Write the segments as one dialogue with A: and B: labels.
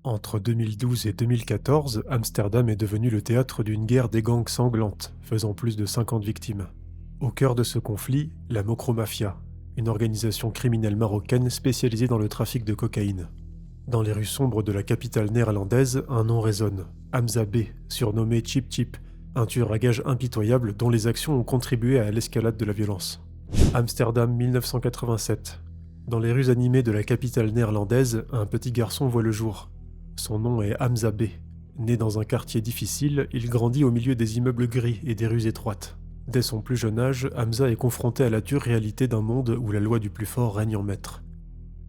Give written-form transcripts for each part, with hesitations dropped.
A: Entre 2012 et 2014, Amsterdam est devenu le théâtre d'une guerre des gangs sanglante, faisant plus de 50 victimes. Au cœur de ce conflit, la Mokromafia, une organisation criminelle marocaine spécialisée dans le trafic de cocaïne. Dans les rues sombres de la capitale néerlandaise, un nom résonne, Hamza B, surnommé Chip Chip, un tueur à gages impitoyable dont les actions ont contribué à l'escalade de la violence. Amsterdam 1987. Dans les rues animées de la capitale néerlandaise, un petit garçon voit le jour. Son nom est Hamza B. Né dans un quartier difficile, il grandit au milieu des immeubles gris et des rues étroites. Dès son plus jeune âge, Hamza est confronté à la dure réalité d'un monde où la loi du plus fort règne en maître.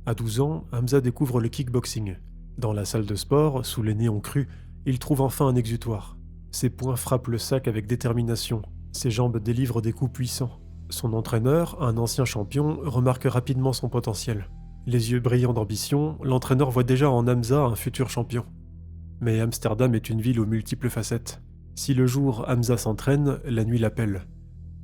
A: À 12 ans, Hamza découvre le kickboxing. Dans la salle de sport, sous les néons crus, il trouve enfin un exutoire. Ses poings frappent le sac avec détermination, ses jambes délivrent des coups puissants. Son entraîneur, un ancien champion, remarque rapidement son potentiel. Les yeux brillants d'ambition, l'entraîneur voit déjà en Hamza un futur champion. Mais Amsterdam est une ville aux multiples facettes. Si le jour Hamza s'entraîne, la nuit l'appelle.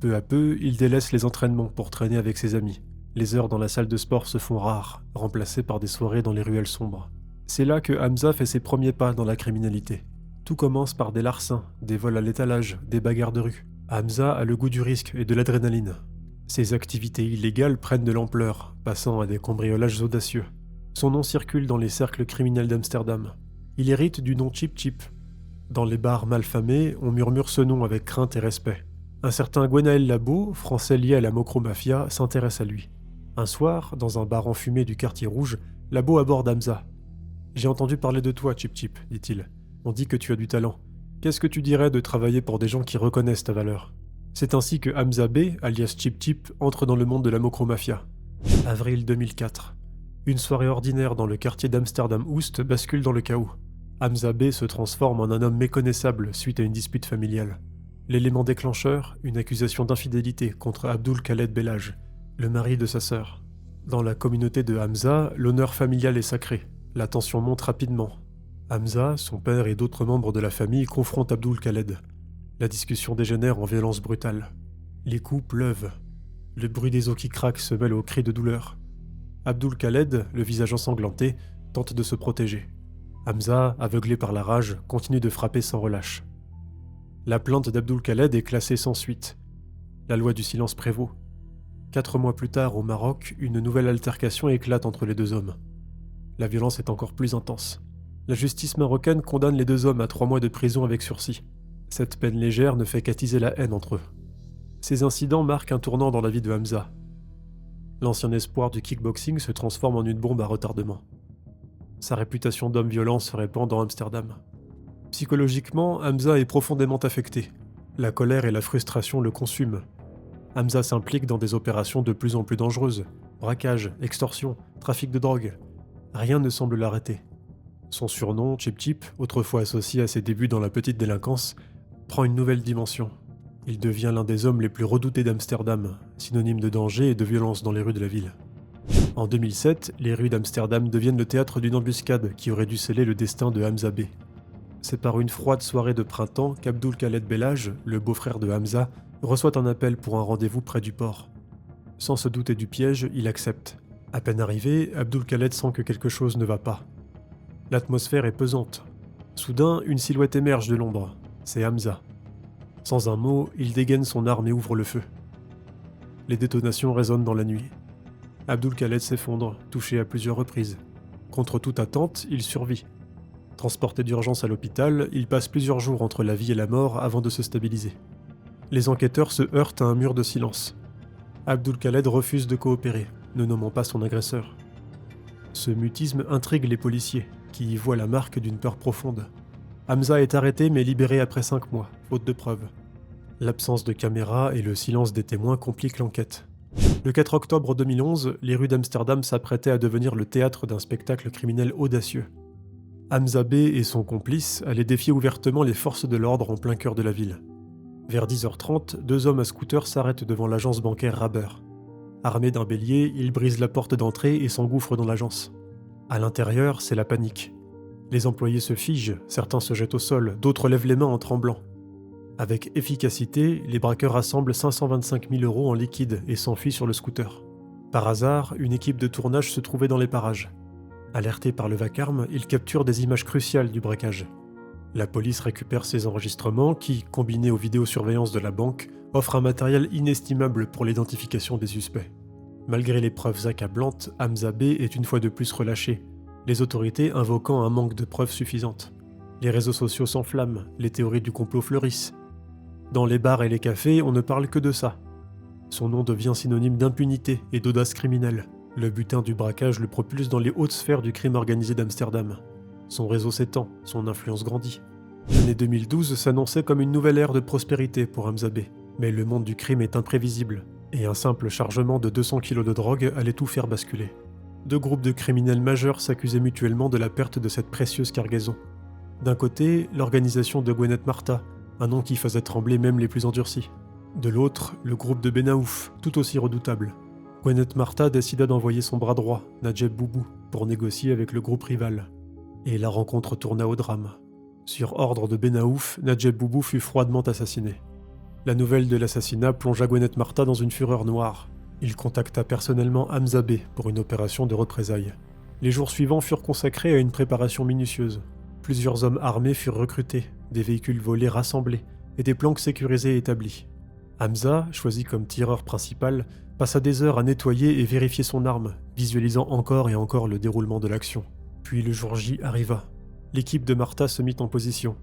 A: Peu à peu, il délaisse les entraînements pour traîner avec ses amis. Les heures dans la salle de sport se font rares, remplacées par des soirées dans les ruelles sombres. C'est là que Hamza fait ses premiers pas dans la criminalité. Tout commence par des larcins, des vols à l'étalage, des bagarres de rue. Hamza a le goût du risque et de l'adrénaline. Ses activités illégales prennent de l'ampleur, passant à des cambriolages audacieux. Son nom circule dans les cercles criminels d'Amsterdam. Il hérite du nom Chip Chip. Dans les bars malfamés, on murmure ce nom avec crainte et respect. Un certain Gwenaël Labo, français lié à la Mokromafia, s'intéresse à lui. Un soir, dans un bar enfumé du quartier rouge, Labo aborde Hamza. « J'ai entendu parler de toi, Chip Chip, dit-il. On dit que tu as du talent. Qu'est-ce que tu dirais de travailler pour des gens qui reconnaissent ta valeur ?» C'est ainsi que Hamza B, alias Chip Chip, entre dans le monde de la Mokromafia. Avril 2004. Une soirée ordinaire dans le quartier d'Amsterdam-Oost bascule dans le chaos. Hamza B se transforme en un homme méconnaissable suite à une dispute familiale. L'élément déclencheur, une accusation d'infidélité contre Abdul Khaled Belhaj, le mari de sa sœur. Dans la communauté de Hamza, l'honneur familial est sacré. La tension monte rapidement. Hamza, son père et d'autres membres de la famille confrontent Abdul Khaled. La discussion dégénère en violence brutale. Les coups pleuvent. Le bruit des os qui craquent se mêle aux cris de douleur. Abdul Khaled, le visage ensanglanté, tente de se protéger. Hamza, aveuglé par la rage, continue de frapper sans relâche. La plainte d'Abdul Khaled est classée sans suite. La loi du silence prévaut. 4 mois plus tard, au Maroc, une nouvelle altercation éclate entre les deux hommes. La violence est encore plus intense. La justice marocaine condamne les deux hommes à 3 mois de prison avec sursis. Cette peine légère ne fait qu'attiser la haine entre eux. Ces incidents marquent un tournant dans la vie de Hamza. L'ancien espoir du kickboxing se transforme en une bombe à retardement. Sa réputation d'homme violent se répand dans Amsterdam. Psychologiquement, Hamza est profondément affecté. La colère et la frustration le consument. Hamza s'implique dans des opérations de plus en plus dangereuses. Braquage, extorsion, trafic de drogue. Rien ne semble l'arrêter. Son surnom, Chip Chip, autrefois associé à ses débuts dans la petite délinquance, prend une nouvelle dimension. Il devient l'un des hommes les plus redoutés d'Amsterdam, synonyme de danger et de violence dans les rues de la ville. En 2007, les rues d'Amsterdam deviennent le théâtre d'une embuscade qui aurait dû sceller le destin de Hamza B. C'est par une froide soirée de printemps qu'Abdul Khaled Belhaj, le beau-frère de Hamza, reçoit un appel pour un rendez-vous près du port. Sans se douter du piège, il accepte. À peine arrivé, Abdul Khaled sent que quelque chose ne va pas. L'atmosphère est pesante. Soudain, une silhouette émerge de l'ombre. C'est Hamza. Sans un mot, il dégaine son arme et ouvre le feu. Les détonations résonnent dans la nuit. Abdul Khaled s'effondre, touché à plusieurs reprises. Contre toute attente, il survit. Transporté d'urgence à l'hôpital, il passe plusieurs jours entre la vie et la mort avant de se stabiliser. Les enquêteurs se heurtent à un mur de silence. Abdul Khaled refuse de coopérer, ne nommant pas son agresseur. Ce mutisme intrigue les policiers, qui y voient la marque d'une peur profonde. Hamza est arrêté mais libéré après 5 mois, faute de preuves. L'absence de caméras et le silence des témoins compliquent l'enquête. Le 4 octobre 2011, les rues d'Amsterdam s'apprêtaient à devenir le théâtre d'un spectacle criminel audacieux. Hamza B et son complice allaient défier ouvertement les forces de l'ordre en plein cœur de la ville. Vers 10h30, 2 hommes à scooter s'arrêtent devant l'agence bancaire Raber. Armés d'un bélier, ils brisent la porte d'entrée et s'engouffrent dans l'agence. À l'intérieur, c'est la panique. Les employés se figent, certains se jettent au sol, d'autres lèvent les mains en tremblant. Avec efficacité, les braqueurs rassemblent 525 000 € en liquide et s'enfuient sur le scooter. Par hasard, une équipe de tournage se trouvait dans les parages. Alerté par le vacarme, il capture des images cruciales du braquage. La police récupère ces enregistrements qui, combinés aux vidéosurveillances de la banque, offrent un matériel inestimable pour l'identification des suspects. Malgré les preuves accablantes, Hamza B est une fois de plus relâché, les autorités invoquant un manque de preuves suffisantes. Les réseaux sociaux s'enflamment, les théories du complot fleurissent. Dans les bars et les cafés, on ne parle que de ça. Son nom devient synonyme d'impunité et d'audace criminelle. Le butin du braquage le propulse dans les hautes sphères du crime organisé d'Amsterdam. Son réseau s'étend, son influence grandit. L'année 2012 s'annonçait comme une nouvelle ère de prospérité pour Hamza B. Mais le monde du crime est imprévisible, et un simple chargement de 200 kilos de drogue allait tout faire basculer. Deux groupes de criminels majeurs s'accusaient mutuellement de la perte de cette précieuse cargaison. D'un côté, l'organisation de Gwenet Marta, un nom qui faisait trembler même les plus endurcis. De l'autre, le groupe de Benaouf, tout aussi redoutable. Gwenet Marta décida d'envoyer son bras droit, Najeb Boubou, pour négocier avec le groupe rival. Et la rencontre tourna au drame. Sur ordre de Benaouf, Najeb Boubou fut froidement assassiné. La nouvelle de l'assassinat plongea Gwenet Marta dans une fureur noire. Il contacta personnellement Hamza B pour une opération de représailles. Les jours suivants furent consacrés à une préparation minutieuse. Plusieurs hommes armés furent recrutés, des véhicules volés rassemblés et des planques sécurisées établies. Hamza, choisi comme tireur principal, passa des heures à nettoyer et vérifier son arme, visualisant encore et encore le déroulement de l'action. Puis le jour J arriva. L'équipe de Marta se mit en position.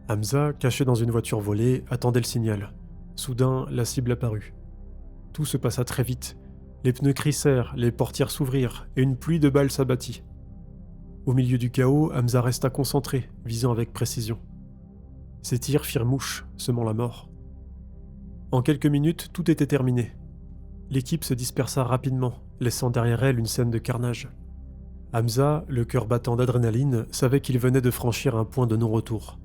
A: Hamza, caché dans une voiture volée, attendait le signal. Soudain, la cible apparut. Tout se passa très vite. Les pneus crissèrent, les portières s'ouvrirent, et une pluie de balles s'abattit. Au milieu du chaos, Hamza resta concentré, visant avec précision. Ses tirs firent mouche, semant la mort. En quelques minutes, tout était terminé. L'équipe se dispersa rapidement, laissant derrière elle une scène de carnage. Hamza, le cœur battant d'adrénaline, savait qu'il venait de franchir un point de non-retour.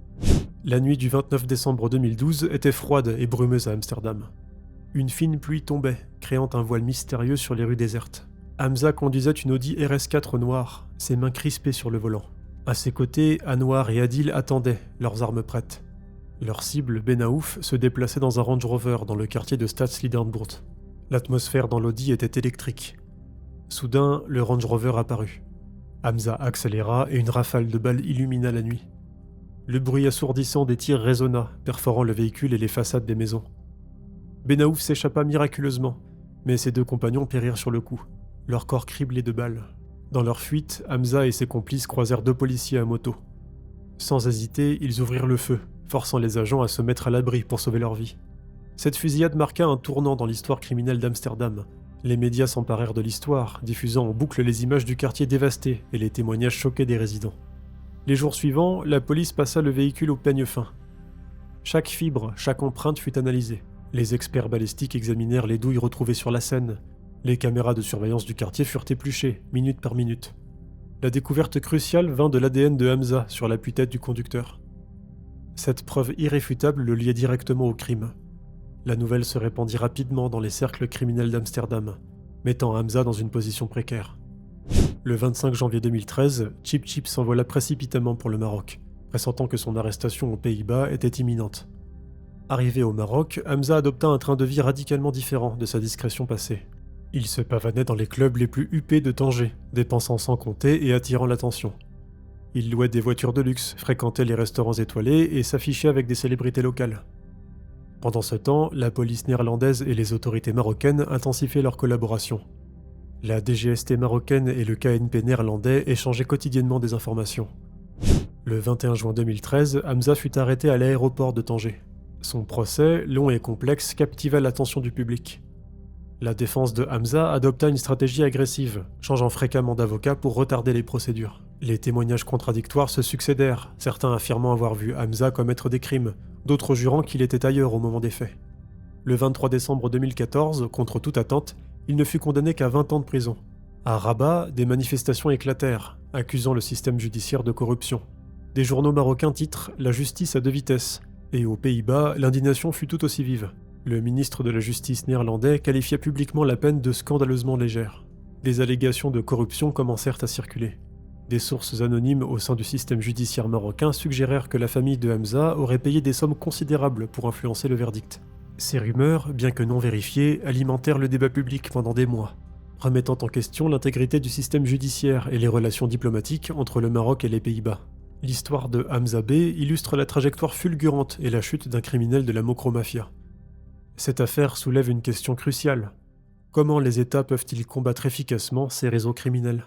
A: La nuit du 29 décembre 2012 était froide et brumeuse à Amsterdam. Une fine pluie tombait, créant un voile mystérieux sur les rues désertes. Hamza conduisait une Audi RS4 noire, ses mains crispées sur le volant. À ses côtés, Anwar et Adil attendaient, leurs armes prêtes. Leur cible, Benaouf, se déplaçait dans un Range Rover dans le quartier de Stadsliederboort. L'atmosphère dans l'Audi était électrique. Soudain, le Range Rover apparut. Hamza accéléra et une rafale de balles illumina la nuit. Le bruit assourdissant des tirs résonna, perforant le véhicule et les façades des maisons. Benaouf s'échappa miraculeusement, mais ses deux compagnons périrent sur le coup, leur corps criblés de balles. Dans leur fuite, Hamza et ses complices croisèrent deux policiers à moto. Sans hésiter, ils ouvrirent le feu, forçant les agents à se mettre à l'abri pour sauver leur vie. Cette fusillade marqua un tournant dans l'histoire criminelle d'Amsterdam. Les médias s'emparèrent de l'histoire, diffusant en boucle les images du quartier dévasté et les témoignages choqués des résidents. Les jours suivants, la police passa le véhicule au peigne fin. Chaque fibre, chaque empreinte fut analysée. Les experts balistiques examinèrent les douilles retrouvées sur la scène. Les caméras de surveillance du quartier furent épluchées, minute par minute. La découverte cruciale vint de l'ADN de Hamza sur l'appui-tête du conducteur. Cette preuve irréfutable le liait directement au crime. La nouvelle se répandit rapidement dans les cercles criminels d'Amsterdam, mettant Hamza dans une position précaire. Le 25 janvier 2013, Chip Chip s'envola précipitamment pour le Maroc, pressentant que son arrestation aux Pays-Bas était imminente. Arrivé au Maroc, Hamza adopta un train de vie radicalement différent de sa discrétion passée. Il se pavanait dans les clubs les plus huppés de Tanger, dépensant sans compter et attirant l'attention. Il louait des voitures de luxe, fréquentait les restaurants étoilés et s'affichait avec des célébrités locales. Pendant ce temps, la police néerlandaise et les autorités marocaines intensifiaient leur collaboration. La DGST marocaine et le KNP néerlandais échangeaient quotidiennement des informations. Le 21 juin 2013, Hamza fut arrêté à l'aéroport de Tanger. Son procès, long et complexe, captiva l'attention du public. La défense de Hamza adopta une stratégie agressive, changeant fréquemment d'avocat pour retarder les procédures. Les témoignages contradictoires se succédèrent, certains affirmant avoir vu Hamza commettre des crimes, d'autres jurant qu'il était ailleurs au moment des faits. Le 23 décembre 2014, contre toute attente, il ne fut condamné qu'à 20 ans de prison. À Rabat, des manifestations éclatèrent, accusant le système judiciaire de corruption. Des journaux marocains titrent « La justice à deux vitesses », et aux Pays-Bas, l'indignation fut tout aussi vive. Le ministre de la Justice néerlandais qualifia publiquement la peine de scandaleusement légère. Des allégations de corruption commencèrent à circuler. Des sources anonymes au sein du système judiciaire marocain suggérèrent que la famille de Hamza aurait payé des sommes considérables pour influencer le verdict. Ces rumeurs, bien que non vérifiées, alimentèrent le débat public pendant des mois. remettant en question l'intégrité du système judiciaire et les relations diplomatiques entre le Maroc et les Pays-Bas. L'histoire de Hamza B illustre la trajectoire fulgurante et la chute d'un criminel de la Mokromafia. Cette affaire soulève une question cruciale. Comment les États peuvent-ils combattre efficacement ces réseaux criminels ?